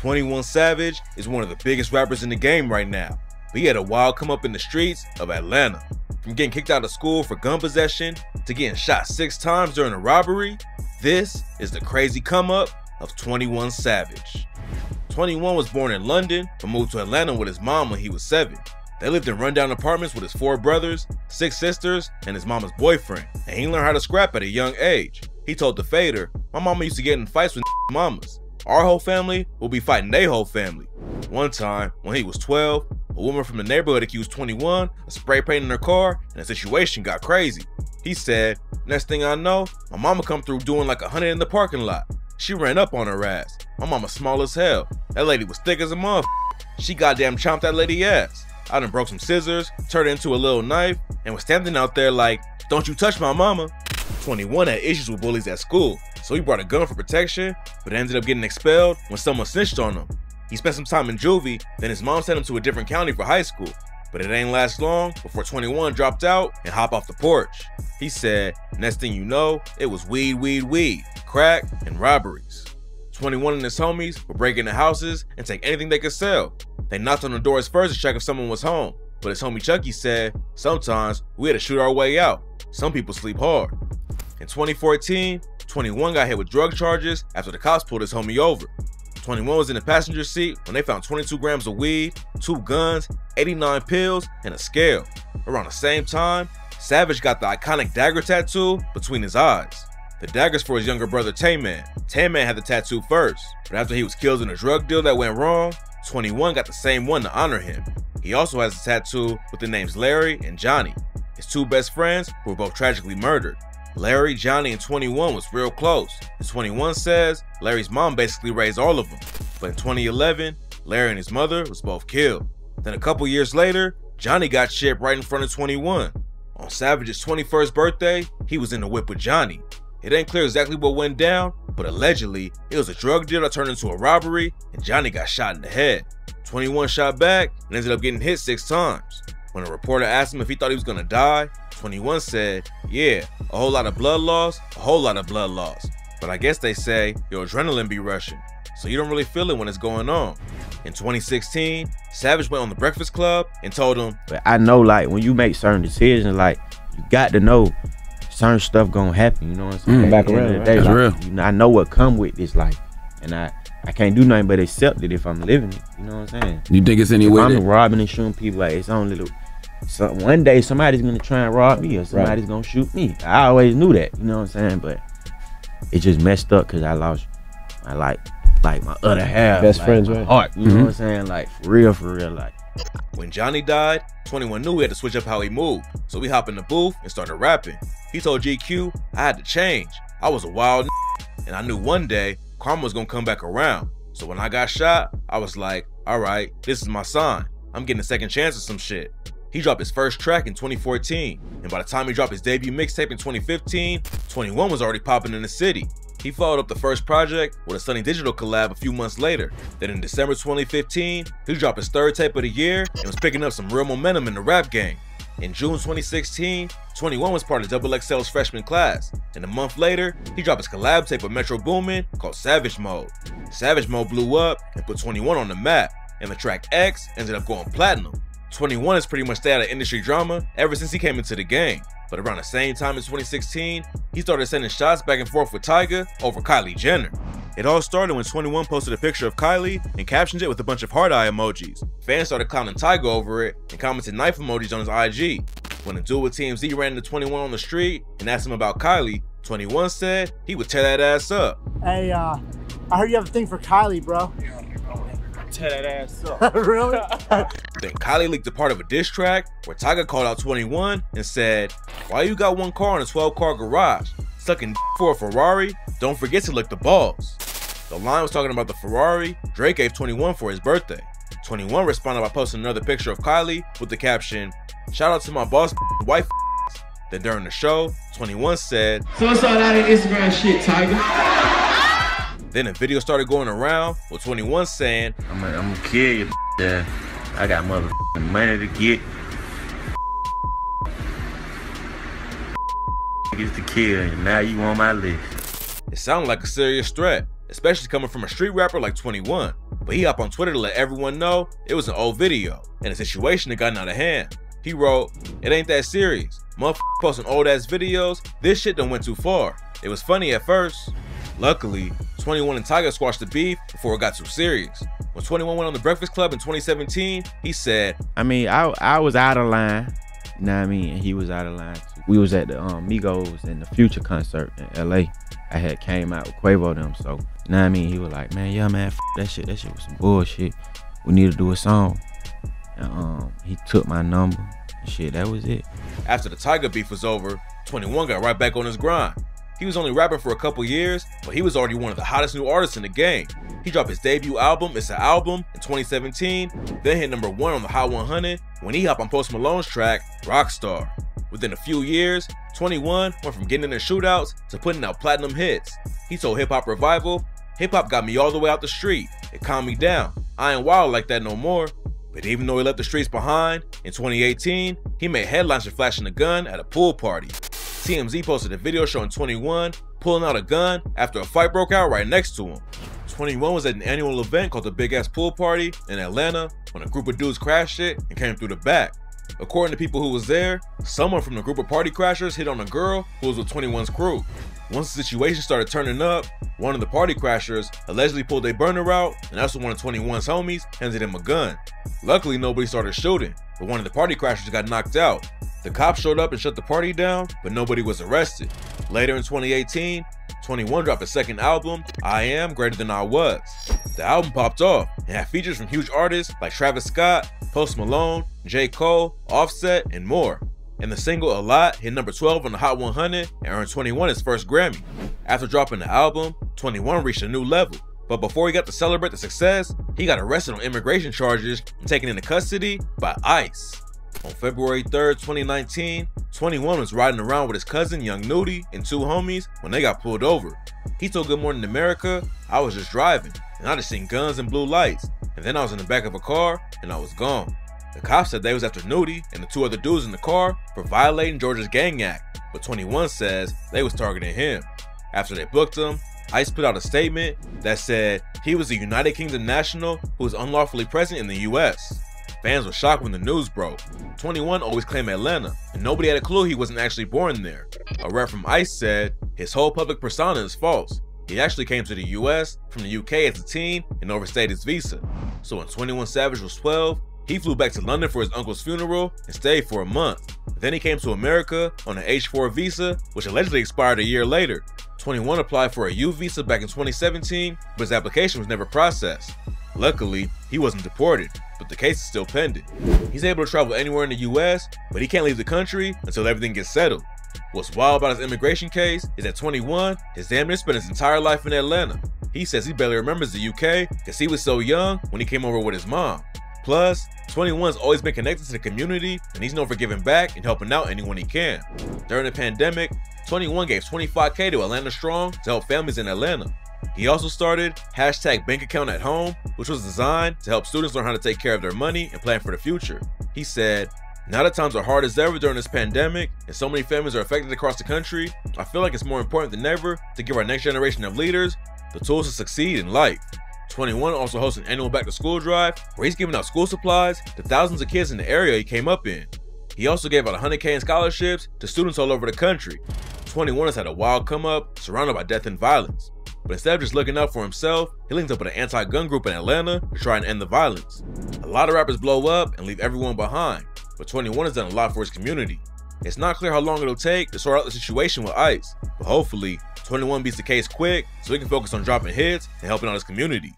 21 Savage is one of the biggest rappers in the game right now, but he had a wild come up in the streets of Atlanta. From getting kicked out of school for gun possession to getting shot 6 times during a robbery, this is the crazy come up of 21 Savage. 21 was born in London but moved to Atlanta with his mom when he was 7. They lived in rundown apartments with his 4 brothers, 6 sisters, and his mama's boyfriend, and he learned how to scrap at a young age. He told the Fader, "My mama used to get in fights with mamas. Our whole family will be fighting their whole family." One time, when he was 12, a woman from the neighborhood accused 21 of spray painting her car, and the situation got crazy. He said, "Next thing I know, my mama come through doing like 100 in the parking lot. She ran up on her ass. My mama small as hell. That lady was thick as a motherfucker. She goddamn chomped that lady ass. I done broke some scissors, turned it into a little knife, and was standing out there like, 'Don't you touch my mama.'" 21 had issues with bullies at school, so he brought a gun for protection, but ended up getting expelled when someone snitched on him. He spent some time in juvie, then his mom sent him to a different county for high school, but it ain't last long before 21 dropped out and hopped off the porch. He said, next thing you know, it was weed, crack, and robberies. 21 and his homies would break into houses and take anything they could sell. They knocked on the doors first to check if someone was home, but his homie Chucky said, "Sometimes we had to shoot our way out. Some people sleep hard." In 2014, 21 got hit with drug charges after the cops pulled his homie over. 21 was in the passenger seat when they found 22 grams of weed, 2 guns, 89 pills, and a scale. Around the same time, Savage got the iconic dagger tattoo between his eyes. The dagger's for his younger brother Tay-Man. Tay-Man had the tattoo first, but after he was killed in a drug deal that went wrong, 21 got the same one to honor him. He also has a tattoo with the names Larry and Johnny, his 2 best friends who were both tragically murdered. Larry, Johnny, and 21 was real close, and 21 says Larry's mom basically raised all of them. But in 2011, Larry and his mother was both killed. Then a couple years later, Johnny got shipped right in front of 21. On Savage's 21st birthday, he was in the whip with Johnny. It ain't clear exactly what went down, but allegedly, it was a drug deal that turned into a robbery, and Johnny got shot in the head. 21 shot back and ended up getting hit 6 times. When a reporter asked him if he thought he was gonna die, 21 said, "Yeah, a whole lot of blood loss, a whole lot of blood loss. But I guess they say your adrenaline be rushing, so you don't really feel it when it's going on." In 2016, Savage went on The Breakfast Club and told him, "But I know, like, when you make certain decisions, like, you got to know certain stuff gonna happen, you know what I'm saying? Back around, That's like, real. You know, I know what come with this life, and I can't do nothing but accept it if I'm living it, you know what I'm saying? You think it's any way I'm robbing and shooting people, like, it's only little. So one day somebody's gonna try and rob me, or somebody's gonna shoot me. I always knew that, you know what I'm saying? But it just messed up because I lost my like my other half, best like, friends, my right? heart, you know what I'm saying? Like for real, like. When Johnny died, 21 knew he had to switch up how he moved, so he hopped in the booth and started rapping. He told GQ, "I had to change. I was a wild and I knew one day karma was gonna come back around. So when I got shot, I was like, all right, this is my sign. I'm getting a second chance at some shit." He dropped his first track in 2014, and by the time he dropped his debut mixtape in 2015, 21 was already popping in the city. He followed up the first project with a Sunny Digital collab a few months later. Then in December 2015, he dropped his 3rd tape of the year and was picking up some real momentum in the rap game. In June 2016, 21 was part of XXL's freshman class, and a month later, he dropped his collab tape with Metro Boomin called Savage Mode. Savage Mode blew up and put 21 on the map, and the track X ended up going platinum. 21 has pretty much stayed out of industry drama ever since he came into the game, but around the same time in 2016, he started sending shots back and forth with Tyga over Kylie Jenner. It all started when 21 posted a picture of Kylie and captioned it with a bunch of heart eye emojis. Fans started clowning Tyga over it and commented knife emojis on his IG. When a dude with TMZ ran into 21 on the street and asked him about Kylie, 21 said he would tear that ass up. "Hey, I heard you have a thing for Kylie, bro." Tear that ass up. Really? Then Kylie leaked a part of a diss track where Tyga called out 21 and said, "Why you got 1 car in a 12-car garage? Sucking for a Ferrari? Don't forget to lick the balls." The line was talking about the Ferrari Drake gave 21 for his birthday. 21 responded by posting another picture of Kylie with the caption, "Shout out to my boss wife." Then during the show, 21 said, "So it's all that Instagram shit, Tyga." Then a video started going around with 21 saying, I'm gonna kill you, yeah. I got motherfucking money to get. Gets to kill, and now you on my list. It sounded like a serious threat, especially coming from a street rapper like 21. but he hopped on Twitter to let everyone know it was an old video and the situation had gotten out of hand. He wrote, "It ain't that serious. Motherfuckers posting old ass videos, this shit done went too far. It was funny at first." Luckily, 21 and Tyga squashed the beef before it got too serious. When 21 went on the Breakfast Club in 2017, he said, I mean, I was out of line, you know what I mean, and he was out of line too. We was at the Migos and the Future concert in LA. I had came out with Quavo them, so you know what I mean. He was like, "Man, yeah, man, f that shit was some bullshit. We need to do a song." And he took my number and shit. That was it. After the Tyga beef was over, 21 got right back on his grind. He was only rapping for a couple years, but he was already one of the hottest new artists in the game. He dropped his debut album, It's an Album, in 2017, then hit #1 on the Hot 100 when he hopped on Post Malone's track, Rockstar. Within a few years, 21 went from getting in shootouts to putting out platinum hits. He told Hip Hop Revival, "Hip Hop got me all the way out the street. It calmed me down. I ain't wild like that no more." But even though he left the streets behind, in 2018, he made headlines for flashing a gun at a pool party. TMZ posted a video showing 21 pulling out a gun after a fight broke out right next to him. 21 was at an annual event called the Big Ass Pool Party in Atlanta when a group of dudes crashed it and came through the back. According to people who was there, someone from the group of party crashers hit on a girl who was with 21's crew. Once the situation started turning up, one of the party crashers allegedly pulled a burner out, and that's when one of 21's homies handed him a gun. Luckily, nobody started shooting, but one of the party crashers got knocked out. The cops showed up and shut the party down, but nobody was arrested. Later in 2018, 21 dropped a second album, I Am Greater Than I Was. The album popped off and had features from huge artists like Travis Scott, Post Malone, J. Cole, Offset, and more. And the single A Lot hit #12 on the Hot 100 and earned 21 his first Grammy. After dropping the album, 21 reached a new level. But before he got to celebrate the success, he got arrested on immigration charges and taken into custody by ICE. On February 3rd, 2019, 21 was riding around with his cousin Young Nudie and two homies when they got pulled over. He told Good Morning America, "I was just driving, and I just seen guns and blue lights, and then I was in the back of a car, and I was gone." The cops said they was after Nudie and the two other dudes in the car for violating Georgia's Gang Act, but 21 says they was targeting him. After they booked him, ICE put out a statement that said he was a United Kingdom national who was unlawfully present in the US. Fans were shocked when the news broke. 21 always claimed Atlanta, and nobody had a clue he wasn't actually born there. A rep from ICE said his whole public persona is false. He actually came to the US from the UK as a teen and overstayed his visa. So when 21 Savage was 12, he flew back to London for his uncle's funeral and stayed for a month. Then he came to America on an H-4 visa, which allegedly expired a year later. 21 applied for a U visa back in 2017, but his application was never processed. Luckily, he wasn't deported, but the case is still pending. He's able to travel anywhere in the US, but he can't leave the country until everything gets settled. What's wild about his immigration case is that 21 has damn near spent his entire life in Atlanta. He says he barely remembers the UK because he was so young when he came over with his mom. Plus, 21's always been connected to the community, and he's known for giving back and helping out anyone he can. During the pandemic, 21 gave $25K to Atlanta Strong to help families in Atlanta. He also started #BankAccountAtHome, which was designed to help students learn how to take care of their money and plan for the future. He said, "Now that times are hard as ever during this pandemic, and so many families are affected across the country, I feel like it's more important than ever to give our next generation of leaders the tools to succeed in life." 21 also hosts an annual back-to-school drive where he's giving out school supplies to thousands of kids in the area he came up in. He also gave out $100K in scholarships to students all over the country. 21 has had a wild come-up surrounded by death and violence. But instead of just looking out for himself, he linked up with an anti-gun group in Atlanta to try and end the violence. A lot of rappers blow up and leave everyone behind, but 21 has done a lot for his community. It's not clear how long it'll take to sort out the situation with ICE, but hopefully 21 beats the case quick so he can focus on dropping hits and helping out his community.